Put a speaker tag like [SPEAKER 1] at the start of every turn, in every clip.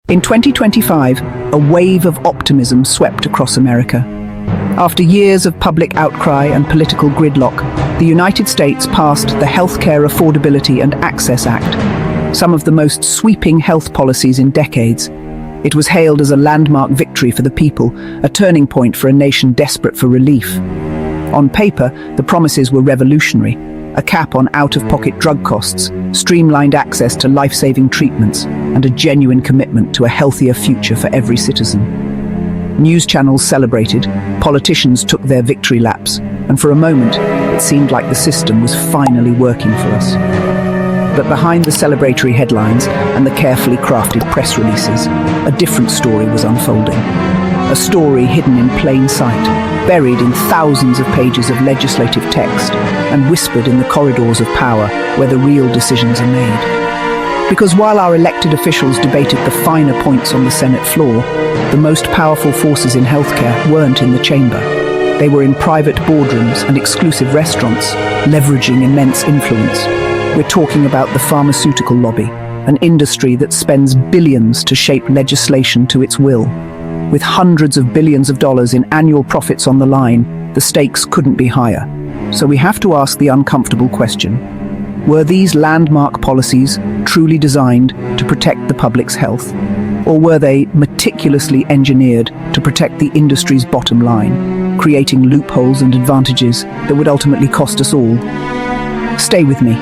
[SPEAKER 1] In 2025, a wave of optimism swept across America. After years of public outcry and political gridlock, the United States passed the Healthcare Affordability and Access Act, some of the most sweeping health policies in decades. It was hailed as a landmark victory for the people, a turning point for a nation desperate for relief. On paper, the promises were revolutionary: a cap on out-of-pocket drug costs, streamlined access to life-saving treatments, and a genuine commitment to a healthier future for every citizen. News channels celebrated, politicians took their victory laps, and for a moment, it seemed like the system was finally working for us. But behind the celebratory headlines and the carefully crafted press releases, a different story was unfolding. A story hidden in plain sight, buried in thousands of pages of legislative text, and whispered in the corridors of power where the real decisions are made. Because while our elected officials debated the finer points on the Senate floor, the most powerful forces in healthcare weren't in the chamber. They were in private boardrooms and exclusive restaurants, leveraging immense influence. We're talking about the pharmaceutical lobby, an industry that spends billions to shape legislation to its will. With hundreds of billions of dollars in annual profits on the line, the stakes couldn't be higher. So we have to ask the uncomfortable question: were these landmark policies truly designed to protect the public's health? Or were they meticulously engineered to protect the industry's bottom line, creating loopholes and advantages that would ultimately cost us all? Stay with me.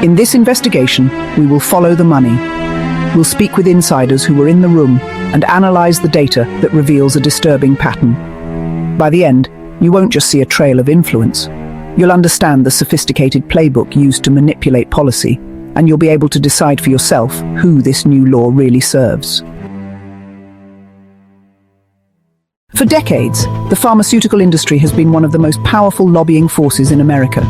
[SPEAKER 1] In this investigation, we will follow the money. We'll speak with insiders who were in the room and analyze the data that reveals a disturbing pattern. By the end, you won't just see a trail of influence. You'll understand the sophisticated playbook used to manipulate policy, and you'll be able to decide for yourself who this new law really serves. For decades, the pharmaceutical industry has been one of the most powerful lobbying forces in America.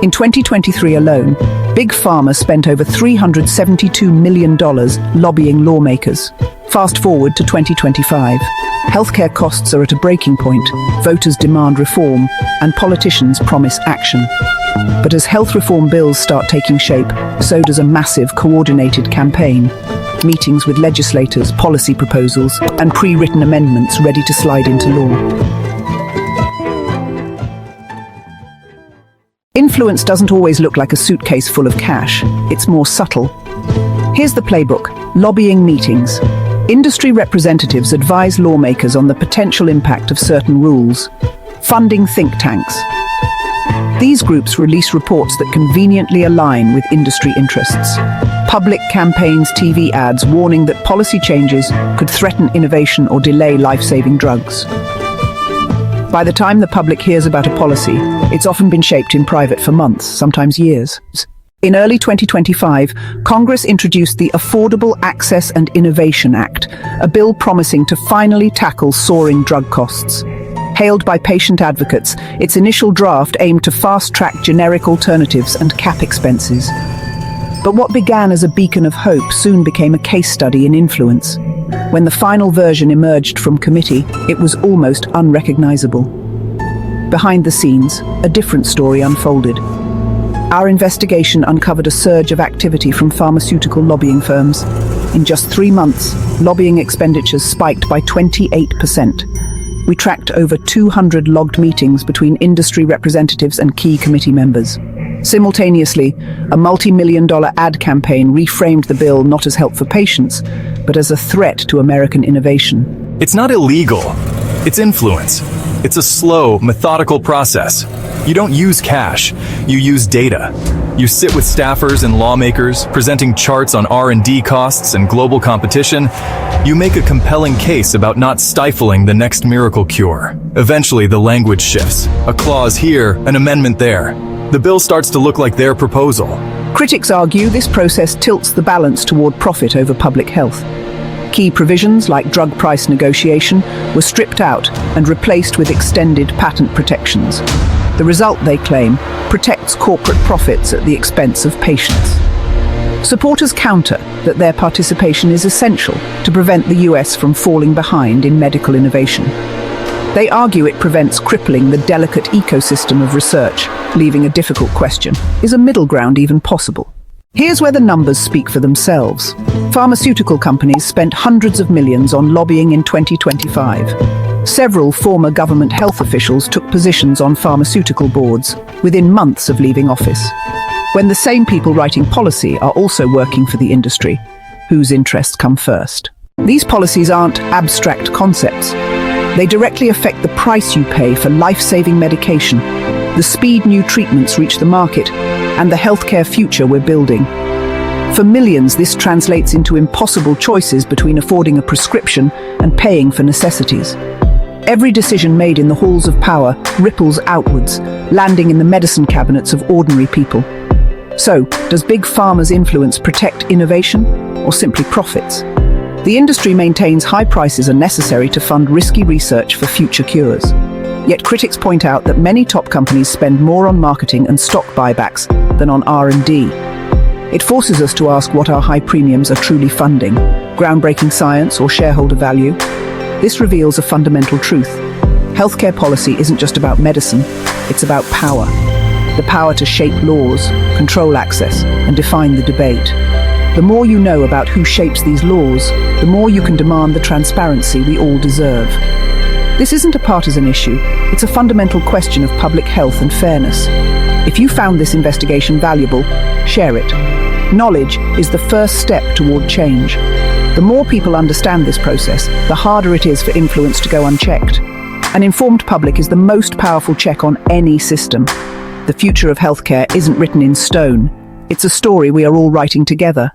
[SPEAKER 1] In 2023 alone, Big Pharma spent over $372 million lobbying lawmakers. Fast forward to 2025. Healthcare costs are at a breaking point, voters demand reform, and politicians promise action. But as health reform bills start taking shape, so does a massive, coordinated campaign. Meetings with legislators, policy proposals, and pre-written amendments ready to slide into law. Influence doesn't always look like a suitcase full of cash. It's more subtle. Here's the playbook: lobbying meetings. Industry representatives advise lawmakers on the potential impact of certain rules. Funding think tanks. These groups release reports that conveniently align with industry interests. Public campaigns, TV ads warning that policy changes could threaten innovation or delay life-saving drugs. By the time the public hears about a policy, it's often been shaped in private for months, sometimes years. In early 2025, Congress introduced the Affordable Access and Innovation Act, a bill promising to finally tackle soaring drug costs. Hailed by patient advocates, its initial draft aimed to fast-track generic alternatives and cap expenses. But what began as a beacon of hope soon became a case study in influence. When the final version emerged from committee, it was almost unrecognizable. Behind the scenes, a different story unfolded. Our investigation uncovered a surge of activity from pharmaceutical lobbying firms. In just 3 months, lobbying expenditures spiked by 28%. We tracked over 200 logged meetings between industry representatives and key committee members. Simultaneously, a multi-million-dollar ad campaign reframed the bill not as help for patients, but as a threat to American innovation.
[SPEAKER 2] It's not illegal. It's influence. It's a slow, methodical process. You don't use cash. You use data. You sit with staffers and lawmakers, presenting charts on R&D costs and global competition. You make a compelling case about not stifling the next miracle cure. Eventually, the language shifts. A clause here, an amendment there. The bill starts to look like their proposal.
[SPEAKER 1] Critics argue this process tilts the balance toward profit over public health. Key provisions like drug price negotiation were stripped out and replaced with extended patent protections. The result, they claim, protects corporate profits at the expense of patients. Supporters counter that their participation is essential to prevent the US from falling behind in medical innovation. They argue it prevents crippling the delicate ecosystem of research, leaving a difficult question: is a middle ground even possible? Here's where the numbers speak for themselves. Pharmaceutical companies spent hundreds of millions on lobbying in 2025. Several former government health officials took positions on pharmaceutical boards within months of leaving office. When the same people writing policy are also working for the industry, whose interests come first? These policies aren't abstract concepts. They directly affect the price you pay for life-saving medication, the speed new treatments reach the market, and the healthcare future we're building. For millions, this translates into impossible choices between affording a prescription and paying for necessities. Every decision made in the halls of power ripples outwards, landing in the medicine cabinets of ordinary people. So, does Big Pharma's influence protect innovation or simply profits? The industry maintains high prices are necessary to fund risky research for future cures. Yet critics point out that many top companies spend more on marketing and stock buybacks than on R&D. It forces us to ask what our high premiums are truly funding: groundbreaking science or shareholder value? This reveals a fundamental truth. Healthcare policy isn't just about medicine, it's about power. The power to shape laws, control access, and define the debate. The more you know about who shapes these laws, the more you can demand the transparency we all deserve. This isn't a partisan issue, it's a fundamental question of public health and fairness. If you found this investigation valuable, share it. Knowledge is the first step toward change. The more people understand this process, the harder it is for influence to go unchecked. An informed public is the most powerful check on any system. The future of healthcare isn't written in stone. It's a story we are all writing together.